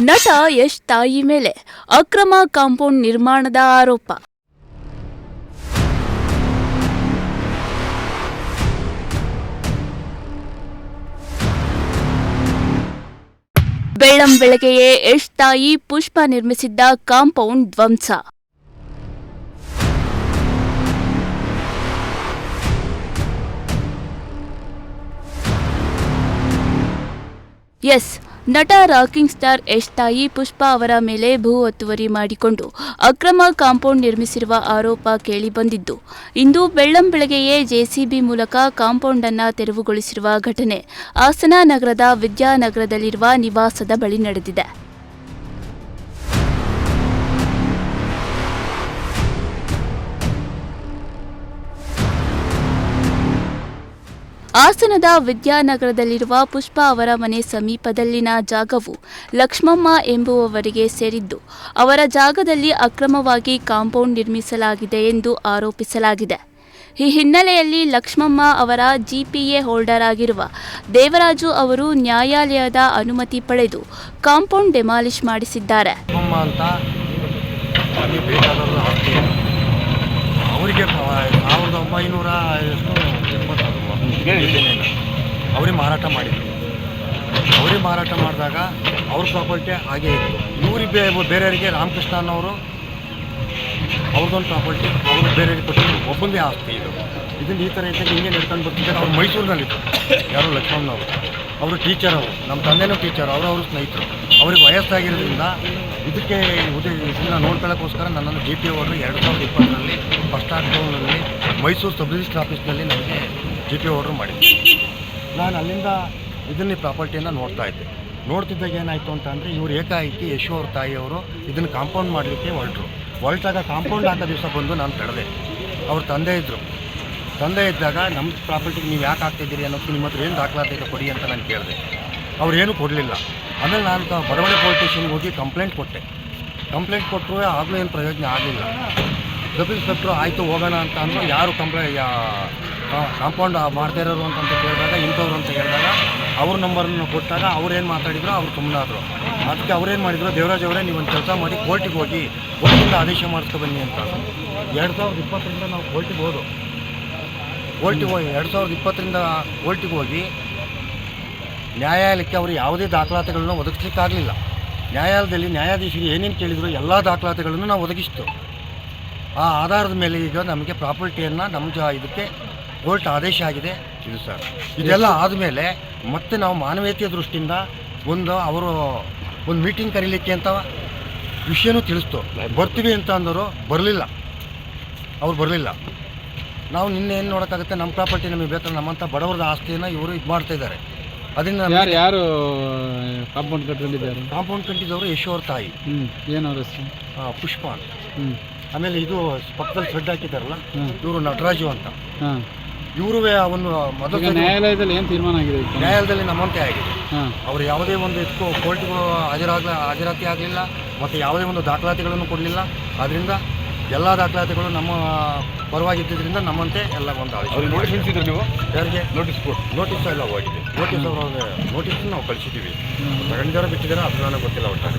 ನಟ ಯಶ್ ತಾಯಿ ಮೇಲೆ ಅಕ್ರಮ ಕಾಂಪೌಂಡ್ ನಿರ್ಮಾಣದ ಆರೋಪ. ಬೆಳ್ಳಂಬೆಳಗ್ಗೆಯೇ ಯಶ್ ತಾಯಿ ಪುಷ್ಪ ನಿರ್ಮಿಸಿದ್ದ ಕಾಂಪೌಂಡ್ ಧ್ವಂಸ. ಎಸ್, ನಟ ರಾಕಿಂಗ್ ಸ್ಟಾರ್ ಯಶ್ ತಾಯಿ ಪುಷ್ಪ ಅವರ ಮೇಲೆ ಭೂ ಒತ್ತುವರಿ ಮಾಡಿಕೊಂಡು ಅಕ್ರಮ ಕಾಂಪೌಂಡ್ ನಿರ್ಮಿಸಿರುವ ಆರೋಪ ಕೇಳಿಬಂದಿದ್ದು, ಇಂದು ಬೆಳ್ಳಂಬೆಳಗ್ಗೆಯೇ ಜೆಸಿಬಿ ಮೂಲಕ ಕಾಂಪೌಂಡ್ ಅನ್ನು ತೆರವುಗೊಳಿಸಿರುವ ಘಟನೆ ಹಾಸನ ನಗರದ ವಿದ್ಯಾನಗರದಲ್ಲಿರುವ ನಿವಾಸದ ಬಳಿ ನಡೆದಿದೆ. ಹಾಸನದ ವಿದ್ಯಾನಗರದಲ್ಲಿರುವ ಪುಷ್ಪ ಅವರ ಮನೆ ಸಮೀಪದಲ್ಲಿನ ಜಾಗವು ಲಕ್ಷ್ಮಮ್ಮ ಎಂಬುವವರಿಗೆ ಸೇರಿದ್ದು, ಅವರ ಜಾಗದಲ್ಲಿ ಅಕ್ರಮವಾಗಿ ಕಾಂಪೌಂಡ್ ನಿರ್ಮಿಸಲಾಗಿದೆ ಎಂದು ಆರೋಪಿಸಲಾಗಿದೆ. ಈ ಹಿನ್ನೆಲೆಯಲ್ಲಿ ಲಕ್ಷ್ಮಮ್ಮ ಅವರ ಜಿಪಿಎ ಹೋಲ್ಡರ್ ಆಗಿರುವ ದೇವರಾಜು ಅವರು ನ್ಯಾಯಾಲಯದ ಅನುಮತಿ ಪಡೆದು ಕಾಂಪೌಂಡ್ ಡೆಮಾಲಿಷ್ ಮಾಡಿಸಿದ್ದಾರೆ. ಅವ್ರಿಗೆ ಮಾರಾಟ ಮಾಡಿದ್ರು. ಅವ್ರಿಗೆ ಮಾರಾಟ ಮಾಡಿದಾಗ ಅವ್ರ ಪ್ರಾಪರ್ಟಿ ಹಾಗೆ ಇತ್ತು. ಇವರಿಗೆ ಬೇರೆಯವರಿಗೆ ರಾಮಕೃಷ್ಣ ಅನ್ನೋರು ಅವ್ರದ್ದೊಂದು ಪ್ರಾಪರ್ಟಿ ಅವರು ಬೇರೆಯವರಿಗೆ ಕೊಟ್ಟಿದ್ರು. ಒಬ್ಬಂದೇ ಆಸ್ತಿ ಇದನ್ನು ಈ ಥರ ಇದ್ದಾಗ ಹಿಂಗೆ ನಡ್ಕೊಂಡು ಬರ್ತಿದ್ದಾರೆ. ಅವ್ರು ಮೈಸೂರಿನಲ್ಲಿತ್ತು. ಯಾರು ಲಕ್ಷ್ಮಣ್ಣನವರು, ಅವರು ಟೀಚರ್, ಅವರು ನಮ್ಮ ತಂದೆನೂ ಟೀಚರ್, ಅವರು ಸ್ನೇಹಿತರು. ಅವ್ರಿಗೆ ವಯಸ್ಸಾಗಿರೋದ್ರಿಂದ ಇದಕ್ಕೆ ಇದನ್ನು ನೋಡ್ಕೊಳ್ಳೋಕ್ಕೋಸ್ಕರ ನನ್ನನ್ನು ಜಿ ಪಿ ಓರ್ರು 2020ರಲ್ಲಿ ಫಸ್ಟ್ ಆಕ್ಟೋನಲ್ಲಿ ಮೈಸೂರು ಸಬ್ ರಿಜಿಸ್ಟ್ರ್ ಆಫೀಸ್ನಲ್ಲಿ ನನಗೆ ಜಿ ಪಿ ಓರ್ಡ್ರ್ ಮಾಡಿದ್ದೆ. ನಾನು ಅಲ್ಲಿಂದ ಇದನ್ನೇ ಪ್ರಾಪರ್ಟಿಯನ್ನು ನೋಡ್ತಾ ಇದ್ದೆ. ನೋಡ್ತಿದ್ದಾಗ ಏನಾಯಿತು ಅಂತ ಅಂದರೆ, ಇವರು ಏಕಾಏಕಿ ಯಶು ಅವ್ರ ತಾಯಿಯವರು ಇದನ್ನು ಕಾಂಪೌಂಡ್ ಮಾಡಲಿಕ್ಕೆ ಹೊರಟಾಗ ಕಾಂಪೌಂಡ್ ಹಾಕೋ ದಿವಸ ಬಂದು ನಾನು ತಡೆದೆ. ಅವ್ರ ತಂದೆ ಇದ್ದಾಗ ನಮ್ಮ ಪ್ರಾಪರ್ಟಿಗೆ ನೀವು ಯಾಕೆ ಆಗ್ತಿದ್ದೀರಿ ಅನ್ನೋದು ನಿಮ್ಮ ಹತ್ರ ಏನು ದಾಖಲಾತಿ ಇದೆ ಕೊಡಿ ಅಂತ ನಾನು ಕೇಳಿದೆ. ಅವ್ರೇನು ಕೊಡಲಿಲ್ಲ. ಆಮೇಲೆ ನಾನು ಬಡವಳ್ಳಿ ಪೊಲೀಸ್ ಸ್ಟೇಷನ್ಗೆ ಹೋಗಿ ಕಂಪ್ಲೇಂಟ್ ಕೊಟ್ಟರು. ಆಗಲೂ ಏನು ಪ್ರಯೋಜನ ಆಗಲಿಲ್ಲ. ಸಬ್ ಇನ್ಸ್ಪೆಕ್ಟ್ರು ಆಯಿತು ಹೋಗೋಣ ಅಂತ ಅಂದರು. ಯಾರು ಕಾಂಪೌಂಡ್ ಮಾಡ್ತಾ ಇರೋರು ಅಂತ ಕೇಳಿದಾಗ ಇಂಥವ್ರು ಅಂತ ಹೇಳಿದಾಗ ಅವ್ರ ನಂಬರನ್ನು ಕೊಟ್ಟಾಗ ಅವ್ರೇನು ಮಾತಾಡಿದ್ರು, ಅವ್ರು ಸುಮ್ಮನಾದರು. ಅದಕ್ಕೆ ಅವ್ರೇನು ಮಾಡಿದ್ರು, ದೇವರಾಜ್ ಅವರೇ ನೀವೊಂದು ಕೆಲಸ ಮಾಡಿ ಕೋರ್ಟಿಗೆ ಹೋಗಿ ಕೋರ್ಟಿಂದ ಆದೇಶ ಮಾಡಿಸ್ಕೊಬನ್ನಿ ಅಂತ. 2020ರಿಂದ ನಾವು ಕೋರ್ಟಿಗೆ ಹೋಗಿ 2020ರಿಂದ ಕೋರ್ಟಿಗೆ ಹೋಗಿ ನ್ಯಾಯಾಲಯಕ್ಕೆ ಅವರು ಯಾವುದೇ ದಾಖಲಾತಿಗಳನ್ನು ಒದಗಿಸ್ಲಿಕ್ಕಾಗಲಿಲ್ಲ. ನ್ಯಾಯಾಲಯದಲ್ಲಿ ನ್ಯಾಯಾಧೀಶರು ಏನೇನು ಕೇಳಿದ್ರು ಎಲ್ಲ ದಾಖಲಾತಿಗಳನ್ನು ನಾವು ಒದಗಿಸ್ತು. ಆ ಆಧಾರದ ಮೇಲೆ ಈಗ ನಮಗೆ ಪ್ರಾಪರ್ಟಿಯನ್ನು ನಮ್ಮ ಇದಕ್ಕೆ ಕೋರ್ಟ್ ಆದೇಶ ಆಗಿದೆ. ಇದು ಸರ್, ಇದೆಲ್ಲ ಆದಮೇಲೆ ಮತ್ತೆ ನಾವು ಮಾನವೀಯತೆಯ ದೃಷ್ಟಿಯಿಂದ ಅವರು ಒಂದು ಮೀಟಿಂಗ್ ಕರೀಲಿಕ್ಕೆ ಅಂತ ವಿಷಯನೂ ತಿಳಿಸ್ತು. ಬರ್ತೀವಿ ಅಂತ ಅಂದರು, ಬರಲಿಲ್ಲ. ನಾವು ನಿನ್ನೆ ಏನು ನೋಡೋಕ್ಕಾಗುತ್ತೆ, ನಮ್ಮ ಪ್ರಾಪರ್ಟಿ ನಮಗೆ ಬೇಕಾದ್ರೆ ನಮ್ಮಂಥ ಬಡವರದ ಆಸ್ತಿಯನ್ನು ಇವರು ಇದು ಮಾಡ್ತಾಯಿದ್ದಾರೆ. ಅದನ್ನು ಯಾರು ಕಾಂಪೌಂಡ್ ಕಟ್ಟಿದ್ದವರು ಯಶು ಅವ್ರ ತಾಯಿ. ಏನವ್ರ ಹೆಸರು? ಪುಷ್ಪ ಅಂತ. ಆಮೇಲೆ ಇದು ಪಕ್ಕದಲ್ಲಿ ಶೆಡ್ ಹಾಕಿದ್ದಾರಲ್ಲ, ಇವರು ನಟರಾಜು ಅಂತ. ಇವರು ಒಂದು ಮೊದಲು ನ್ಯಾಯಾಲಯದಲ್ಲಿ ಏನು ತೀರ್ಮಾನ ಆಗಿದೆ? ನ್ಯಾಯಾಲಯದಲ್ಲಿ ನಮ್ಮಂತೆ ಆಗಿದೆ. ಅವರು ಯಾವುದೇ ಒಂದು ಇದಕ್ಕೂ ಕೋರ್ಟ್ಗೂ ಹಾಜರಾತಿ ಆಗಲಿಲ್ಲ ಮತ್ತು ಯಾವುದೇ ಒಂದು ದಾಖಲಾತಿಗಳನ್ನು ಕೊಡಲಿಲ್ಲ. ಆದ್ದರಿಂದ ಎಲ್ಲ ದಾಖಲಾತಿಗಳು ನಮ್ಮ ಪರವಾಗಿದ್ದರಿಂದ ನಮ್ಮಂತೆ ಎಲ್ಲ ಒಂದು ನೋಟಿಸ್ ಕಳಿಸಿದ್ರು. ನೀವು ಯಾರಿಗೆ ನೋಟಿಸ್ ಎಲ್ಲ ಹೋಗಿದೆ. ನೋಟಿಸ್ ನಾವು ಕಳಿಸಿದ್ದೀವಿ. ತಗೊಂಡಿದ್ದಾರೋ ಬಿಟ್ಟಿದ್ದಾರೋ ಅದು ನನಗೆ ಗೊತ್ತಿಲ್ಲ. ಒಟ್ಟಾರೆ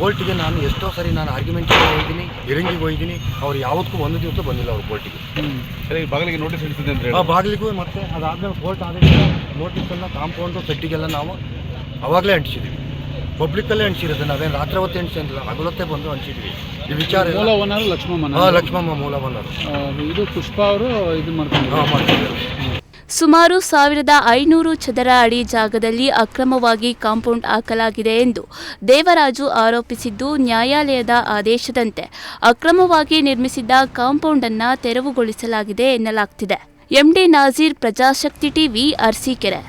ಕೋರ್ಟಿಗೆ ನಾನು ಎಷ್ಟೋ ಸರಿ ಆರ್ಗ್ಯುಮೆಂಟಿಗೆ ಹೋಗಿದ್ದೀನಿ, ಹಿರಂಗಿಗೆ ಹೋಗಿದ್ದೀನಿ. ಅವ್ರು ಯಾವತ್ತೂ ಒಂದು ದಿವಸ ಬಂದಿಲ್ಲ ಅವರು ಕೋರ್ಟಿಗೆ. ಬಾಗಿಲಿಗೆ ನೋಟಿಸ್ ಇಡ್ತಿದೆ ಅಂದರೆ ಬಾಗಿಲಿಗೂ ಮತ್ತು ಅದಾದಮೇಲೆ ಕೋರ್ಟ್ ಆದೇಶ ನೋಟಿಸನ್ನು ಕಾಂಪೌಂಡು ಸೆಟ್ಟಿಗೆಲ್ಲ ನಾವು ಅವಾಗಲೇ ಅಂಟಿಸಿದ್ದೀವಿ. ಪಬ್ಲಿಕ್ಕಲ್ಲೇ ಅಂಟಿಸಿರೋದು. ನಾವೇನು ರಾತ್ರಿ ಹೊತ್ತು ಅಂಟಿಸಿಲ್ಲ, ಹಗಲೊತ್ತೇ ಬಂದು ಅಂಟಿಸಿದ್ವಿ. ಈ ವಿಚಾರ ಲಕ್ಷ್ಮಮ್ಮ ಮೂಲ ಓನರು. ಇದು ಪುಷ್ಪ ಅವರು ಇದು ಮಾಡ್ತಿದ್ದಾರೆ. ಸುಮಾರು 1500 ಚದರ ಅಡಿ ಜಾಗದಲ್ಲಿ ಅಕ್ರಮವಾಗಿ ಕಾಂಪೌಂಡ್ ಹಾಕಲಾಗಿದೆ ಎಂದು ದೇವರಾಜು ಆರೋಪಿಸಿದ್ದು, ನ್ಯಾಯಾಲಯದ ಆದೇಶದಂತೆ ಅಕ್ರಮವಾಗಿ ನಿರ್ಮಿಸಿದ್ದ ಕಾಂಪೌಂಡ್ ಅನ್ನು ತೆರವುಗೊಳಿಸಲಾಗಿದೆ ಎನ್ನಲಾಗ್ತಿದೆ. MD Nazeer, Prajashakti TV, Arsikere.